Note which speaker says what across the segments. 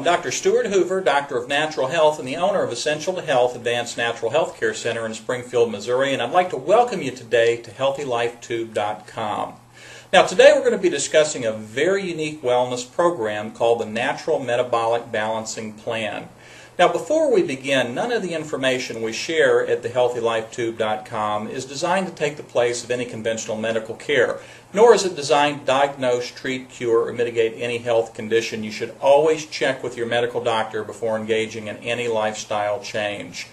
Speaker 1: I'm Dr. Stuart Hoover, Doctor of Natural Health and the owner of Essential to Health Advanced Natural Health Care Center in Springfield, Missouri, and I'd like to welcome you today to HealthyLifeTube.com. Now today we're going to be discussing a very unique wellness program called the Natural Metabolic Balancing Plan. Now before we begin, none of the information we share at the HealthyLifeTube.com is designed to take the place of any conventional medical care, nor is it designed to diagnose, treat, cure, or mitigate any health condition. You should always check with your medical doctor before engaging in any lifestyle change.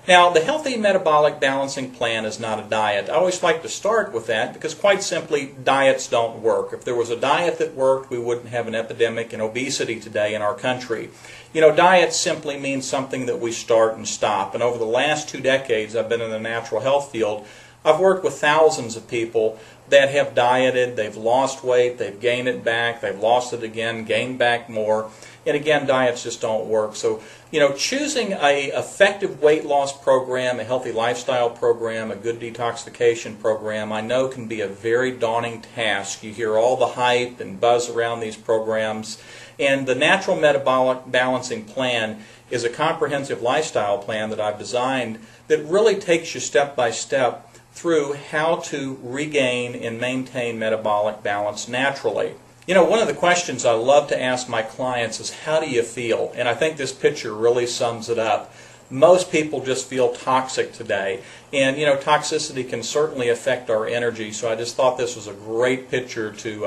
Speaker 1: Now, the Healthy Metabolic Balancing Plan is not a diet. I always like to start with that because, quite simply, diets don't work. If there was a diet that worked, we wouldn't have an epidemic in obesity today in our country. You know, diets simply mean something that we start and stop. And over the last 2 decades, I've been in the natural health field. I've worked with thousands of people that have dieted, they've lost weight, they've gained it back, they've lost it again, gained back more. And again, diets just don't work. So, you know, choosing an effective weight loss program, a healthy lifestyle program, a good detoxification program, I know can be a very daunting task. You hear all the hype and buzz around these programs. And the Natural Metabolic Balancing Plan is a comprehensive lifestyle plan that I've designed that really takes you step by step through how to regain and maintain metabolic balance naturally. You know, one of the questions I love to ask my clients is, how do you feel? And I think this picture really sums it up. Most people just feel toxic today. And, you know, toxicity can certainly affect our energy. So I just thought this was a great picture to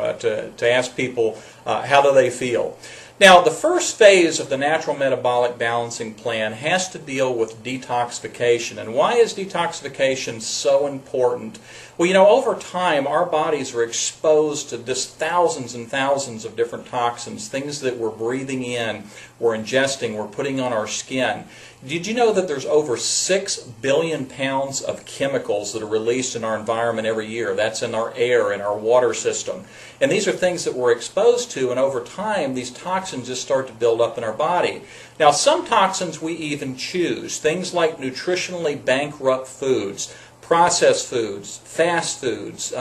Speaker 1: ask people, how do they feel? Now, the first phase of the Natural Metabolic Balancing Plan has to deal with detoxification. And why is detoxification so important? Well, you know, over time, our bodies are exposed to just thousands and thousands of different toxins, things that we're breathing in, we're ingesting, we're putting on our skin. Did you know that there's over 6 billion pounds of chemicals that are released in our environment every year? That's in our air, in our water system. And these are things that we're exposed to, and over time, these toxins just start to build up in our body. Now, some toxins we even choose, things like nutritionally bankrupt foods, processed foods, fast foods,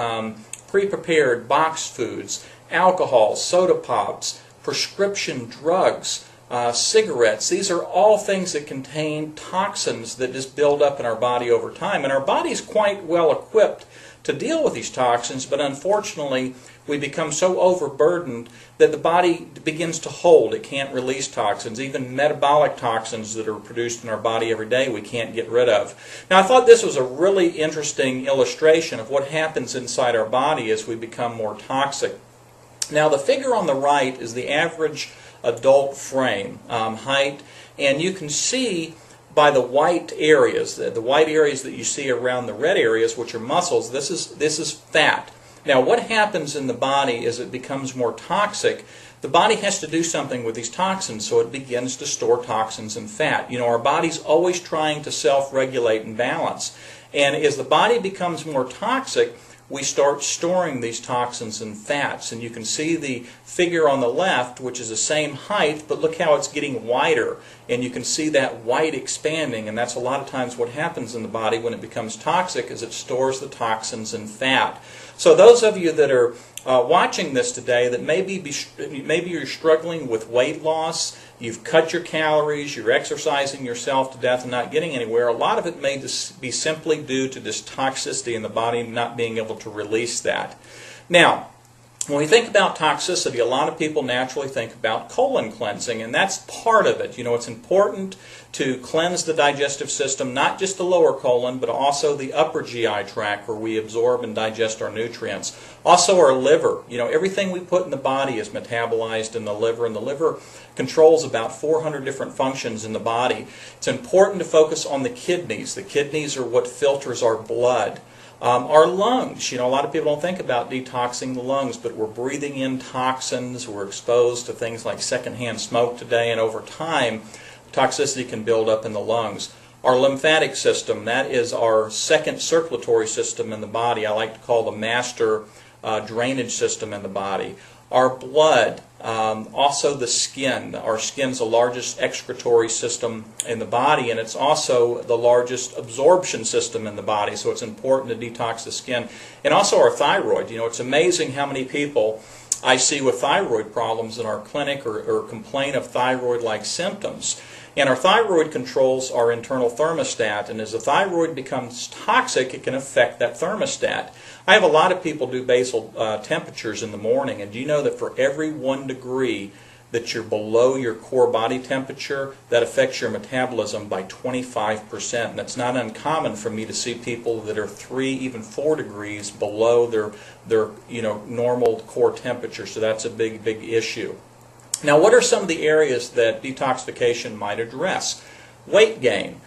Speaker 1: pre-prepared boxed foods, alcohol, soda pops, prescription drugs, cigarettes. These are all things that contain toxins that just build up in our body over time. And our body's quite well equipped to deal with these toxins, but unfortunately we become so overburdened that the body begins to hold. It can't release toxins. Even metabolic toxins that are produced in our body every day we can't get rid of. Now, I thought this was a really interesting illustration of what happens inside our body as we become more toxic. Now, the figure on the right is the average adult frame, height, and you can see by the white areas, the white areas that you see around the red areas, which are muscles, this is fat. Now, what happens in the body is it becomes more toxic. The body has to do something with these toxins, so it begins to store toxins in fat. You know, our body's always trying to self-regulate and balance. And as the body becomes more toxic, we start storing these toxins in fats. And you can see the figure on the left, which is the same height, but look how it's getting wider. And you can see that white expanding, and that's a lot of times what happens in the body when it becomes toxic, is it stores the toxins in fat. So those of you that are watching this today that maybe you're struggling with weight loss, you've cut your calories, you're exercising yourself to death and not getting anywhere, a lot of it may just be simply due to this toxicity in the body not being able to release that. Now, when we think about toxicity, a lot of people naturally think about colon cleansing, and that's part of it. You know, it's important to cleanse the digestive system, not just the lower colon, but also the upper GI tract where we absorb and digest our nutrients. Also our liver. You know, everything we put in the body is metabolized in the liver, and the liver controls about 400 different functions in the body. It's important to focus on the kidneys. The kidneys are what filters our blood. Our lungs, you know, a lot of people don't think about detoxing the lungs, but we're breathing in toxins, we're exposed to things like secondhand smoke today, and over time, toxicity can build up in the lungs. Our lymphatic system, that is our second circulatory system in the body. I like to call the master drainage system in the body. Our blood, also the skin. Our skin's the largest excretory system in the body, and it's also the largest absorption system in the body, so it's important to detox the skin. And also our thyroid. You know, it's amazing how many people I see with thyroid problems in our clinic or complain of thyroid-like symptoms. And our thyroid controls our internal thermostat, and as the thyroid becomes toxic, it can affect that thermostat. I have a lot of people do basal temperatures in the morning, and do you know that for every 1 degree that you're below your core body temperature, that affects your metabolism by 25%. And that's not uncommon for me to see people that are 3, even 4 degrees below their normal core temperature. So that's a big issue. Now, what are some of the areas that detoxification might address? Weight gain,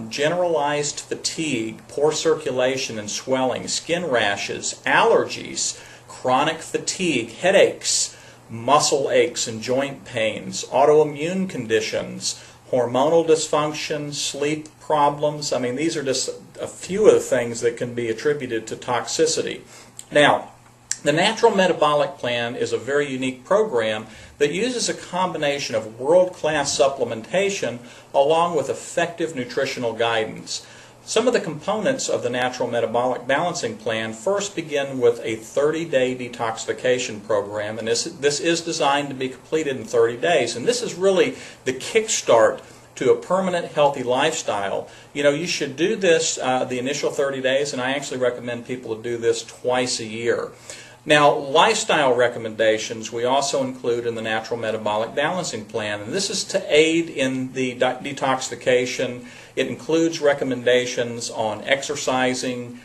Speaker 1: generalized fatigue, poor circulation and swelling, skin rashes, allergies, chronic fatigue, headaches, muscle aches and joint pains, autoimmune conditions, hormonal dysfunction, sleep problems. I mean, these are just a few of the things that can be attributed to toxicity. Now, the Natural Metabolic Plan is a very unique program that uses a combination of world-class supplementation along with effective nutritional guidance. Some of the components of the Natural Metabolic Balancing Plan first begin with a 30-day detoxification program, and this is designed to be completed in 30 days. And this is really the kickstart to a permanent healthy lifestyle. You know, you should do this the initial 30 days, and I actually recommend people to do this twice a year. Now, lifestyle recommendations we also include in the Natural Metabolic Balancing Plan, and this is to aid in the detoxification. It includes recommendations on exercising,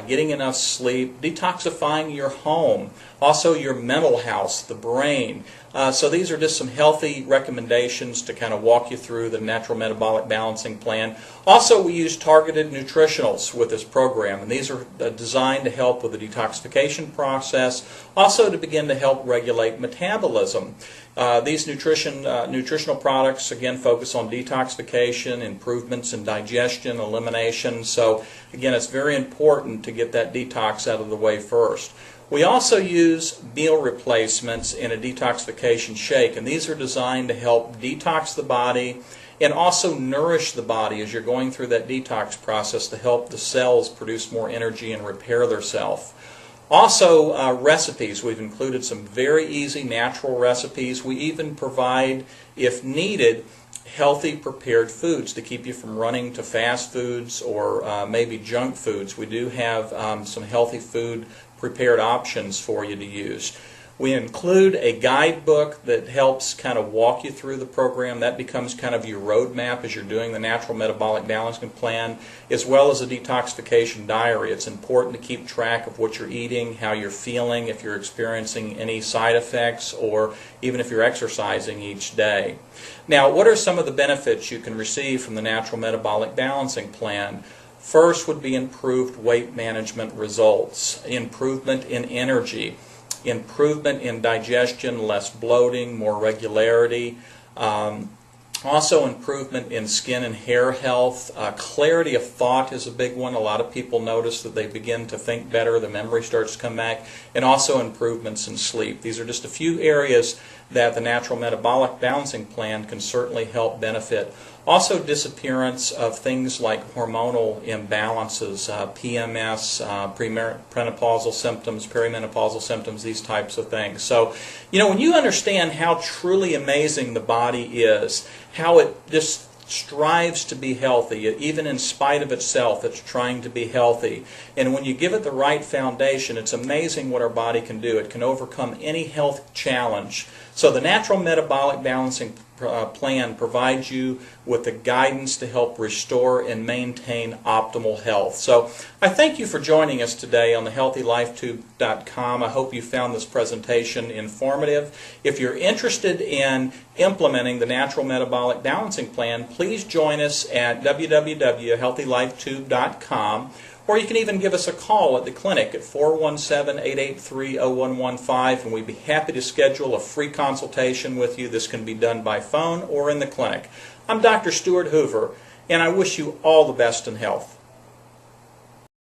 Speaker 1: getting enough sleep, detoxifying your home, also your mental health, the brain. So these are just some healthy recommendations to kind of walk you through the Natural Metabolic Balancing Plan. Also, we use targeted nutritionals with this program, and these are designed to help with the detoxification process, also to begin to help regulate metabolism. These nutritional products, again, focus on detoxification, improvements in digestion, elimination. So, again, it's very important to get that detox out of the way first. We also use meal replacements in a detoxification shake, and these are designed to help detox the body and also nourish the body as you're going through that detox process to help the cells produce more energy and repair themselves. Also, recipes. We've included some very easy natural recipes. We even provide, if needed, healthy prepared foods to keep you from running to fast foods or maybe junk foods. We do have some healthy food prepared options for you to use. We include a guidebook that helps kind of walk you through the program. That becomes kind of your roadmap as you're doing the Natural Metabolic Balancing Plan, as well as a detoxification diary. It's important to keep track of what you're eating, how you're feeling, if you're experiencing any side effects, or even if you're exercising each day. Now, what are some of the benefits you can receive from the Natural Metabolic Balancing Plan? First would be improved weight management results, improvement in energy, improvement in digestion, less bloating, more regularity, also improvement in skin and hair health. Clarity of thought is a big one. A lot of people notice that they begin to think better, the memory starts to come back, and also improvements in sleep. These are just a few areas that the Natural Metabolic Balancing Plan can certainly help benefit. Also, disappearance of things like hormonal imbalances, PMS, premenopausal symptoms, perimenopausal symptoms, these types of things. So, you know, when you understand how truly amazing the body is, how it just strives to be healthy, even in spite of itself, it's trying to be healthy. And when you give it the right foundation, it's amazing what our body can do. It can overcome any health challenge. So the Natural Metabolic Balancing Plan provides you with the guidance to help restore and maintain optimal health. So I thank you for joining us today on the HealthyLifeTube.com. I hope you found this presentation informative. If you're interested in implementing the Natural Metabolic Balancing Plan, please join us at www.HealthyLifeTube.com. Or you can even give us a call at the clinic at 417-883-0115, and we'd be happy to schedule a free consultation with you. This can be done by phone or in the clinic. I'm Dr. Stuart Hoover, and I wish you all the best in health.